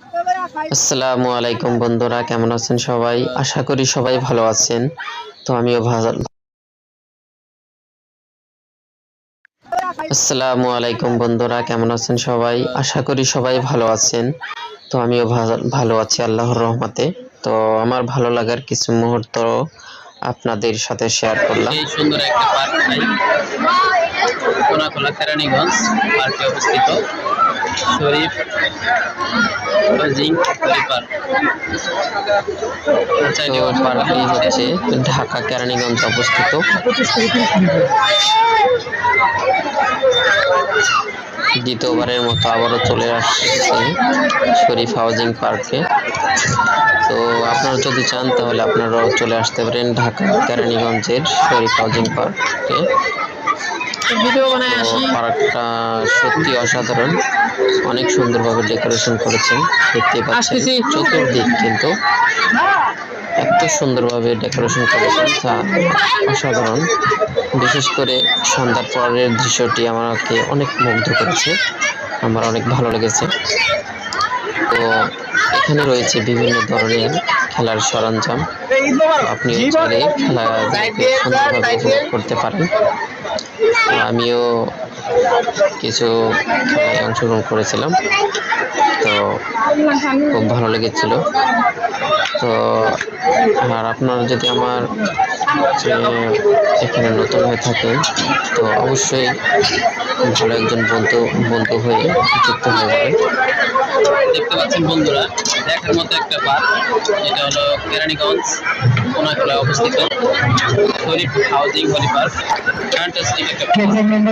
আসসালামু আলাইকুম বন্ধুরা, কেমন আছেন সবাই? আশা করি সবাই ভালো আছেন। তো আমিও ভালো। আসসালামু আলাইকুম বন্ধুরা, কেমন আছেন সবাই? আশা করি সবাই ভালো আছেন। তো আমিও ভালো আছি আল্লাহর রহমতে। তো আমার ভালো লাগার কিছু মুহূর্ত আপনাদের সাথে শেয়ার করলাম। এই সুন্দর একটা পার্ক কোনাকুলা কেরানীগঞ্জ পার্কে অবস্থিত শরীফ পার্ক। তো পার্কটি হচ্ছে ঢাকা কেরানীগঞ্জ অবস্থিত। দ্বিতীয়বারের মতো আবারও চলে আসছে শরীফ হাউজিং পার্কে। তো আপনারা যদি চান তাহলে আপনারাও চলে আসতে পারেন ঢাকা কেরানীগঞ্জের শরীফ হাউজিং পার্কে। পার্কটা সত্যি অসাধারণ, অনেক সুন্দরভাবে ডেকোরেশন করেছেন, দেখতে পাচ্ছেন। চতুর্দিক কিন্তু এত সুন্দরভাবে ডেকোরেশন করেছেন, তা অসাধারণ। বিশেষ করে সন্ধ্যার পরের দৃশ্যটি আমাকে অনেক মুগ্ধ করেছে, আমার অনেক ভালো লেগেছে। তো এখানে রয়েছে বিভিন্ন ধরনের খেলার সরঞ্জাম, আপনি চাইলে খেলাগুলোকে সুন্দরভাবে উপভোগ করতে পারেন। আমিও কিছু খেলায় অংশগ্রহণ করেছিলাম, তো খুব ভালো লেগেছিল। তো আর আপনারা যদি আমার এখানে নতুন হয়ে থাকেন তো অবশ্যই ভালো একজন বন্ধু হয়ে যুক্ত হয়ে যাবেন। দেখতে পাচ্ছেন বন্ধুরা, দেখার মতো একটা পার্ক। এটা হলো কেরানীগঞ্জ কোনাকুলা অবস্থিত শরীফ হাউজিং পার্ক। ফ্যান্টাস্টিক একটা জন্য